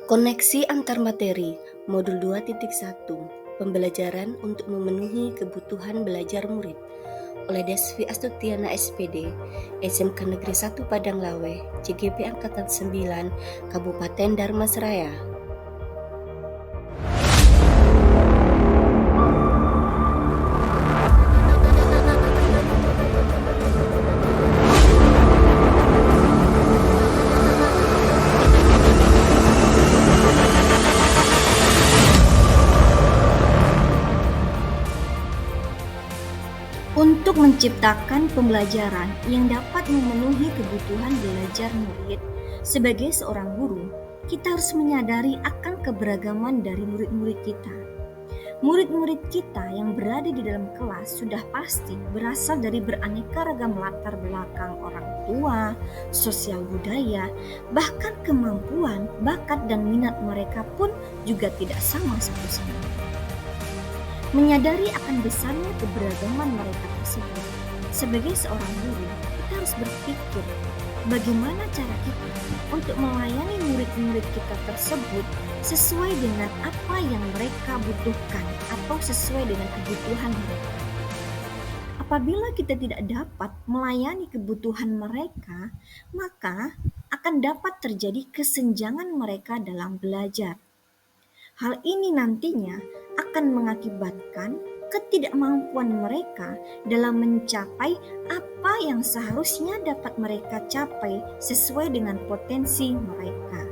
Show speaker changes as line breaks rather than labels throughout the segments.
Koneksi antar materi, Modul 2.1, Pembelajaran untuk memenuhi kebutuhan belajar murid, oleh Desvi Astutiana SPD, SMK Negeri 1 Padang Lawe, CGP Angkatan 9, Kabupaten Dharmasraya.
Untuk menciptakan pembelajaran yang dapat memenuhi kebutuhan belajar murid, sebagai seorang guru, kita harus menyadari akan keberagaman dari murid-murid kita. Murid-murid kita yang berada di dalam kelas sudah pasti berasal dari beraneka ragam latar belakang orang tua, sosial budaya, bahkan kemampuan, bakat dan minat mereka pun juga tidak sama satu sama lain. Menyadari akan besarnya keberagaman mereka tersebut, sebagai seorang guru, kita harus berpikir bagaimana cara kita untuk melayani murid-murid kita tersebut sesuai dengan apa yang mereka butuhkan atau sesuai dengan kebutuhan mereka. Apabila kita tidak dapat melayani kebutuhan mereka, maka akan dapat terjadi kesenjangan mereka dalam belajar. Hal ini nantinya akan mengakibatkan ketidakmampuan mereka dalam mencapai apa yang seharusnya dapat mereka capai sesuai dengan potensi mereka.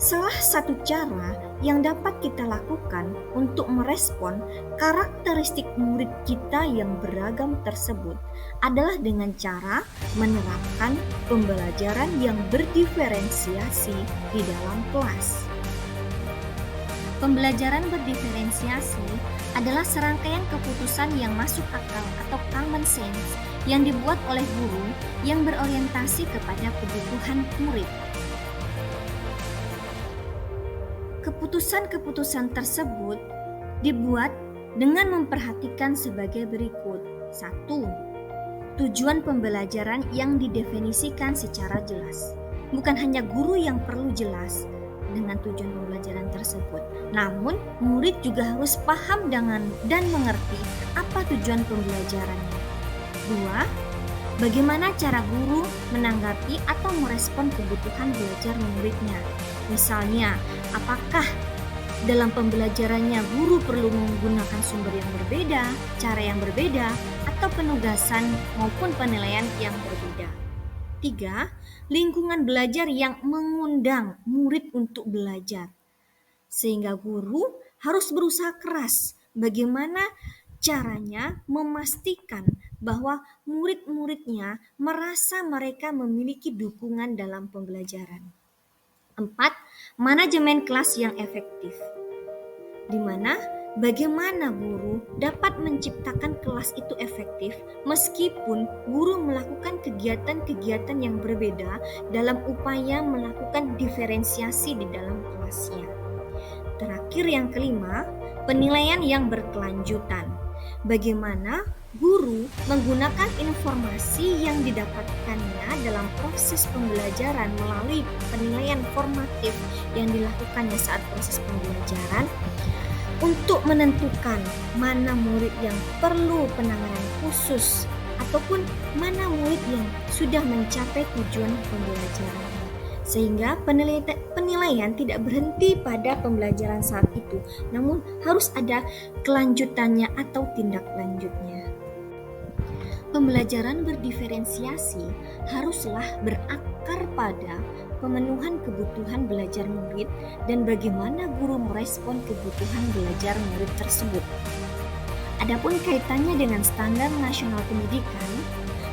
Salah satu cara yang dapat kita lakukan untuk merespon karakteristik murid kita yang beragam tersebut adalah dengan cara menerapkan pembelajaran yang berdiferensiasi di dalam kelas. Pembelajaran berdiferensiasi adalah serangkaian keputusan yang masuk akal atau common sense yang dibuat oleh guru yang berorientasi kepada kebutuhan murid. Keputusan-keputusan tersebut dibuat dengan memperhatikan sebagai berikut. 1. Tujuan pembelajaran yang didefinisikan secara jelas. Bukan hanya guru yang perlu jelas dengan tujuan pembelajaran tersebut, namun murid juga harus paham dengan dan mengerti apa tujuan pembelajarannya. 2. Bagaimana cara guru menanggapi atau merespon kebutuhan belajar muridnya. Misalnya, apakah dalam pembelajarannya guru perlu menggunakan sumber yang berbeda, cara yang berbeda, atau penugasan maupun penilaian yang berbeda. 3. Lingkungan belajar yang mengundang murid untuk belajar. Sehingga guru harus berusaha keras bagaimana caranya memastikan bahwa murid-muridnya merasa mereka memiliki dukungan dalam pembelajaran. 4. Manajemen kelas yang efektif, di mana bagaimana guru dapat menciptakan kelas itu efektif meskipun guru melakukan kegiatan-kegiatan yang berbeda dalam upaya melakukan diferensiasi di dalam kelasnya. Terakhir yang kelima, penilaian yang berkelanjutan. Bagaimana guru menggunakan informasi yang didapatkannya dalam proses pembelajaran melalui penilaian formatif yang dilakukannya saat proses pembelajaran untuk menentukan mana murid yang perlu penanganan khusus ataupun mana murid yang sudah mencapai tujuan pembelajaran. Sehingga penilaian tidak berhenti pada pembelajaran saat itu, namun harus ada kelanjutannya atau tindak lanjutnya. Pembelajaran berdiferensiasi haruslah berakar pada pemenuhan kebutuhan belajar murid dan bagaimana guru merespon kebutuhan belajar murid tersebut. Adapun kaitannya dengan standar nasional pendidikan,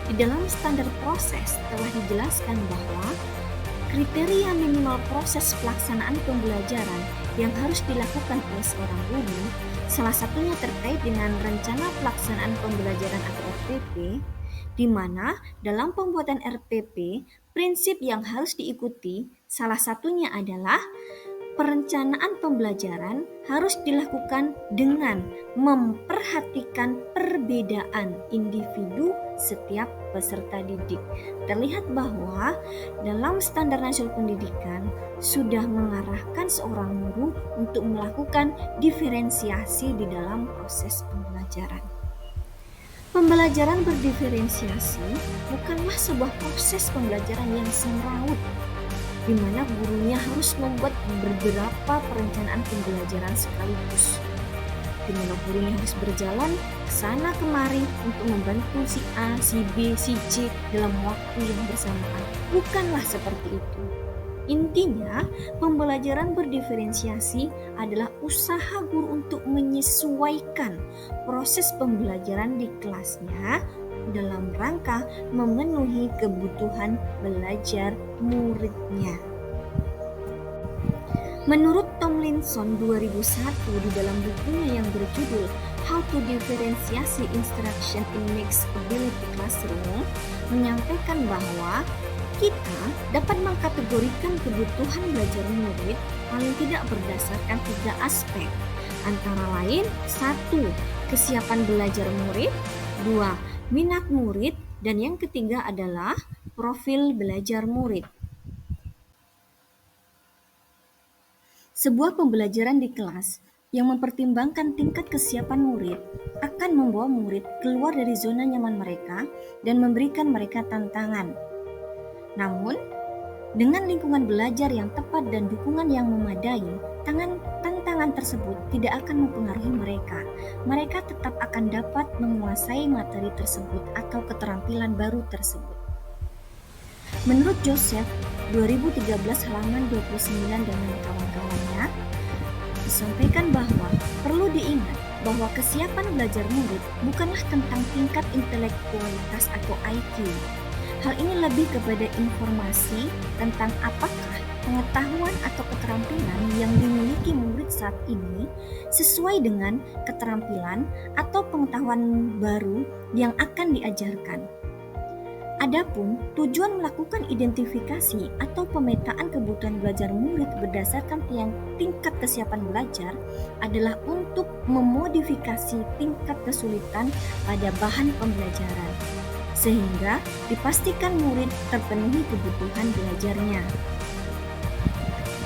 di dalam standar proses telah dijelaskan bahwa kriteria minimal proses pelaksanaan pembelajaran yang harus dilakukan oleh seorang guru, salah satunya terkait dengan rencana pelaksanaan pembelajaran atau RPP, di mana dalam pembuatan RPP, prinsip yang harus diikuti salah satunya adalah Perencanaan pembelajaran harus dilakukan dengan memperhatikan perbedaan individu setiap peserta didik. Terlihat bahwa dalam Standar Nasional Pendidikan sudah mengarahkan seorang guru untuk melakukan diferensiasi di dalam proses pembelajaran. Pembelajaran berdiferensiasi bukanlah sebuah proses pembelajaran yang semrawut, di mana gurunya harus membuat beberapa perencanaan pembelajaran sekaligus, di mana gurunya harus berjalan ke sana kemari untuk membantu si A, si B, si C dalam waktu yang bersamaan. Bukanlah seperti itu. Intinya, pembelajaran berdiferensiasi adalah usaha guru untuk menyesuaikan proses pembelajaran di kelasnya dalam rangka memenuhi kebutuhan belajar muridnya. Menurut Tomlinson 2001 di dalam bukunya yang berjudul How to Differentiate Instruction in Mixed Ability Classroom menyampaikan bahwa kita dapat mengkategorikan kebutuhan belajar murid paling tidak berdasarkan 3 aspek, antara lain 1. Kesiapan belajar murid, 2. Minat murid, dan yang ketiga adalah profil belajar murid. Sebuah pembelajaran di kelas yang mempertimbangkan tingkat kesiapan murid akan membawa murid keluar dari zona nyaman mereka dan memberikan mereka tantangan. Namun, dengan lingkungan belajar yang tepat dan dukungan yang memadai, tantangan tersebut tidak akan mempengaruhi mereka. Mereka tetap akan dapat menguasai materi tersebut atau keterampilan baru tersebut. Menurut Joseph 2013 halaman 29 dan kawan-kawannya, disampaikan bahwa perlu diingat bahwa kesiapan belajar murid bukanlah tentang tingkat intelektualitas atau IQ. Hal ini lebih kepada informasi tentang apakah pengetahuan atau keterampilan yang dimiliki murid saat ini sesuai dengan keterampilan atau pengetahuan baru yang akan diajarkan. Adapun tujuan melakukan identifikasi atau pemetaan kebutuhan belajar murid berdasarkan tingkat kesiapan belajar adalah untuk memodifikasi tingkat kesulitan pada bahan pembelajaran, sehingga dipastikan murid terpenuhi kebutuhan belajarnya.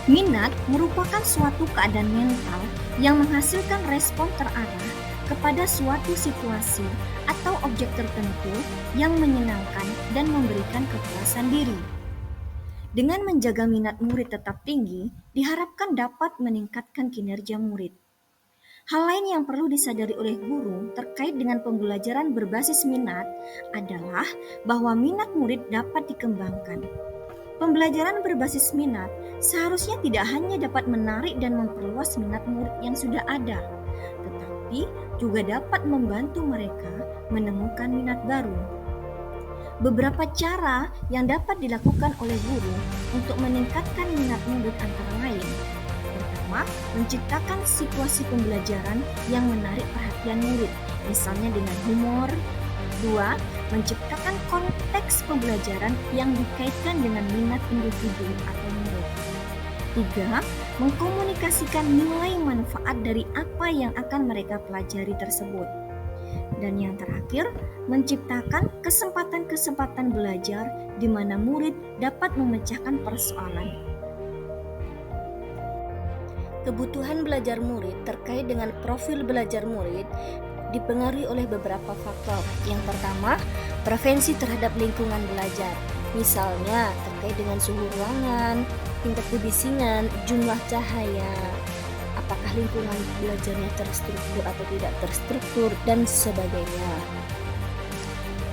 Minat merupakan suatu keadaan mental yang menghasilkan respon terarah kepada suatu situasi atau objek tertentu yang menyenangkan dan memberikan kepuasan diri. Dengan menjaga minat murid tetap tinggi, diharapkan dapat meningkatkan kinerja murid. Hal lain yang perlu disadari oleh guru terkait dengan pembelajaran berbasis minat adalah bahwa minat murid dapat dikembangkan. Pembelajaran berbasis minat seharusnya tidak hanya dapat menarik dan memperluas minat murid yang sudah ada, tetapi juga dapat membantu mereka menemukan minat baru. Beberapa cara yang dapat dilakukan oleh guru untuk meningkatkan minat murid antara lain: pertama, menciptakan situasi pembelajaran yang menarik perhatian murid, misalnya dengan humor. 2. Menciptakan konteks pembelajaran yang dikaitkan dengan minat individu atau murid. 3. Mengkomunikasikan nilai manfaat dari apa yang akan mereka pelajari tersebut. Dan yang terakhir, menciptakan kesempatan-kesempatan belajar di mana murid dapat memecahkan persoalan.
Kebutuhan belajar murid terkait dengan profil belajar murid dipengaruhi oleh beberapa faktor. Yang pertama, preferensi terhadap lingkungan belajar. Misalnya terkait dengan suhu ruangan, tingkat kebisingan, jumlah cahaya, apakah lingkungan belajarnya terstruktur atau tidak terstruktur, dan sebagainya.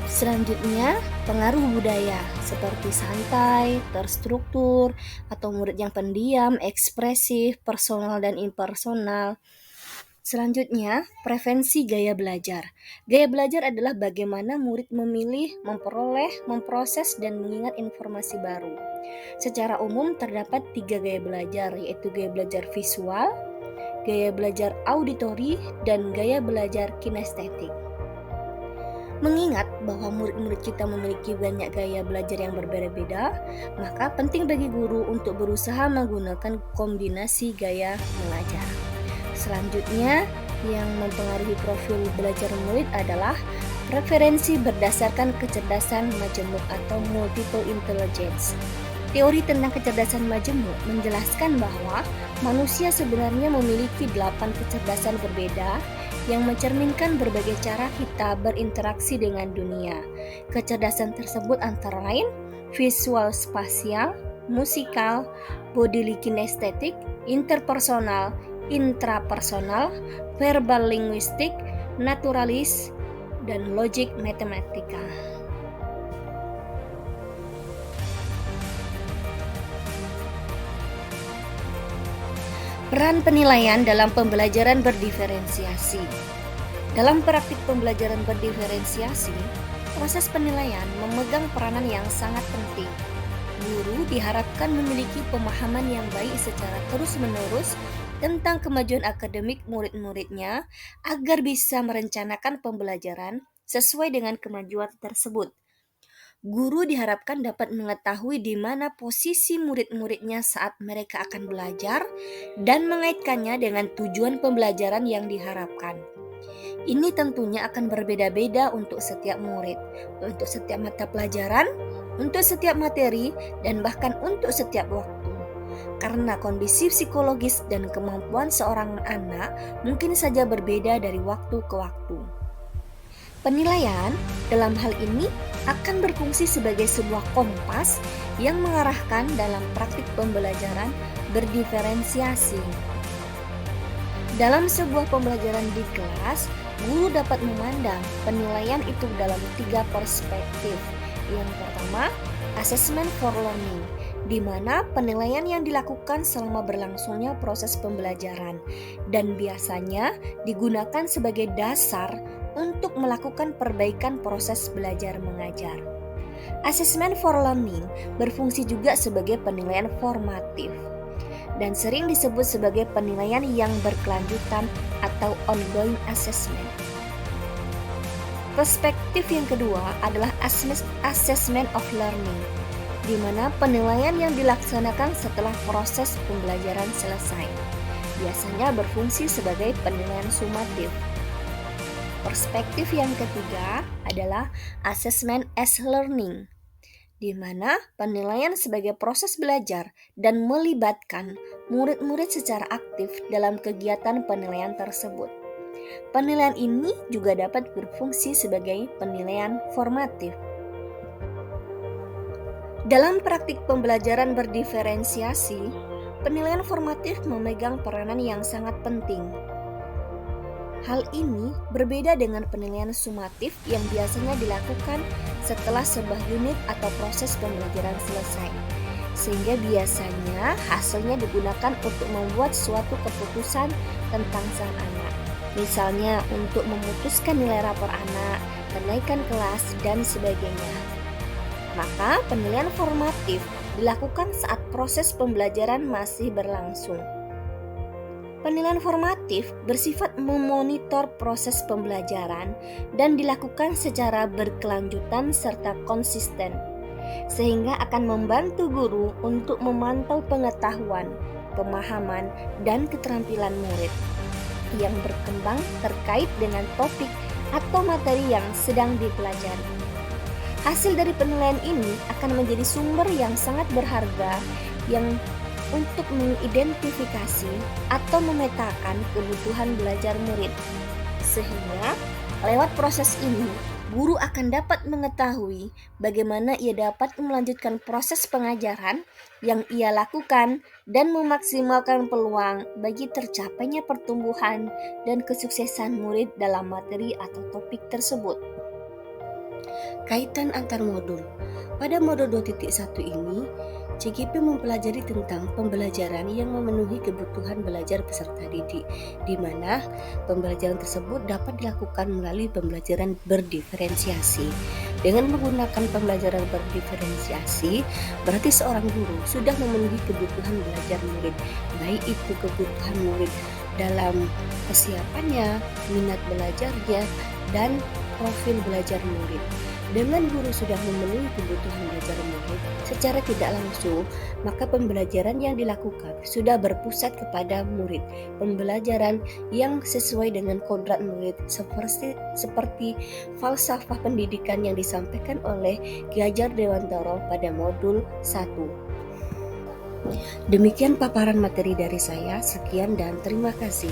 Selanjutnya, pengaruh budaya seperti santai, terstruktur, atau murid yang pendiam, ekspresif, personal dan impersonal. Selanjutnya, preferensi gaya belajar. Gaya belajar adalah bagaimana murid memilih, memperoleh, memproses, dan mengingat informasi baru. Secara umum terdapat 3 gaya belajar, yaitu gaya belajar visual, gaya belajar auditori, dan gaya belajar kinestetik. Mengingat bahwa murid-murid kita memiliki banyak gaya belajar yang berbeda-beda, maka penting bagi guru untuk berusaha menggunakan kombinasi gaya mengajar. Selanjutnya, yang mempengaruhi profil belajar murid adalah preferensi berdasarkan kecerdasan majemuk atau multiple intelligence. Teori tentang kecerdasan majemuk menjelaskan bahwa manusia sebenarnya memiliki 8 kecerdasan berbeda yang mencerminkan berbagai cara kita berinteraksi dengan dunia. Kecerdasan tersebut antara lain visual spasial, musikal, bodily kinestetik, interpersonal, intrapersonal, verbal linguistik, naturalis, dan logik matematika. Peran penilaian dalam pembelajaran berdiferensiasi. Dalam praktik pembelajaran berdiferensiasi, proses penilaian memegang peranan yang sangat penting. Guru diharapkan memiliki pemahaman yang baik secara terus-menerus tentang kemajuan akademik murid-muridnya agar bisa merencanakan pembelajaran sesuai dengan kemajuan tersebut. Guru diharapkan dapat mengetahui di mana posisi murid-muridnya saat mereka akan belajar dan mengaitkannya dengan tujuan pembelajaran yang diharapkan. Ini tentunya akan berbeda-beda untuk setiap murid, untuk setiap mata pelajaran, untuk setiap materi, dan bahkan untuk setiap waktu. Karena kondisi psikologis dan kemampuan seorang anak mungkin saja berbeda dari waktu ke waktu. Penilaian dalam hal ini akan berfungsi sebagai sebuah kompas yang mengarahkan dalam praktik pembelajaran berdiferensiasi. Dalam sebuah pembelajaran di kelas, guru dapat memandang penilaian itu dalam 3 perspektif. Yang pertama, assessment for learning, di mana penilaian yang dilakukan selama berlangsungnya proses pembelajaran dan biasanya digunakan sebagai dasar untuk melakukan perbaikan proses belajar mengajar. Assessment for learning berfungsi juga sebagai penilaian formatif dan sering disebut sebagai penilaian yang berkelanjutan atau ongoing assessment. Perspektif yang kedua adalah assessment of learning, di mana penilaian yang dilaksanakan setelah proses pembelajaran selesai. Biasanya berfungsi sebagai penilaian sumatif. Perspektif yang ketiga adalah assessment as learning, di mana penilaian sebagai proses belajar dan melibatkan murid-murid secara aktif dalam kegiatan penilaian tersebut. Penilaian ini juga dapat berfungsi sebagai penilaian formatif. Dalam praktik pembelajaran berdiferensiasi, penilaian formatif memegang peranan yang sangat penting. Hal ini berbeda dengan penilaian sumatif yang biasanya dilakukan setelah sebuah unit atau proses pembelajaran selesai, sehingga biasanya hasilnya digunakan untuk membuat suatu keputusan tentang sang anak. Misalnya untuk memutuskan nilai rapor anak, kenaikan kelas, dan sebagainya. Maka penilaian formatif dilakukan saat proses pembelajaran masih berlangsung. Penilaian formatif bersifat memonitor proses pembelajaran dan dilakukan secara berkelanjutan serta konsisten, sehingga akan membantu guru untuk memantau pengetahuan, pemahaman, dan keterampilan murid yang berkembang terkait dengan topik atau materi yang sedang dipelajari. Hasil dari penilaian ini akan menjadi sumber yang sangat berharga yang untuk mengidentifikasi atau memetakan kebutuhan belajar murid. Sehingga lewat proses ini, guru akan dapat mengetahui bagaimana ia dapat melanjutkan proses pengajaran yang ia lakukan dan memaksimalkan peluang bagi tercapainya pertumbuhan dan kesuksesan murid dalam materi atau topik tersebut. Kaitan antar modul. Pada modul 2.1 ini, CGP mempelajari tentang pembelajaran yang memenuhi kebutuhan belajar peserta didik, di mana pembelajaran tersebut dapat dilakukan melalui pembelajaran berdiferensiasi. Dengan menggunakan pembelajaran berdiferensiasi, berarti seorang guru sudah memenuhi kebutuhan belajar murid, baik itu kebutuhan murid dalam kesiapannya, minat belajarnya, dan profil belajar murid. Dengan guru sudah memenuhi kebutuhan belajar murid secara tidak langsung, maka pembelajaran yang dilakukan sudah berpusat kepada murid. Pembelajaran yang sesuai dengan kodrat murid seperti falsafah pendidikan yang disampaikan oleh Ki Hajar Dewantara pada modul 1. Demikian paparan materi dari saya. Sekian dan terima kasih.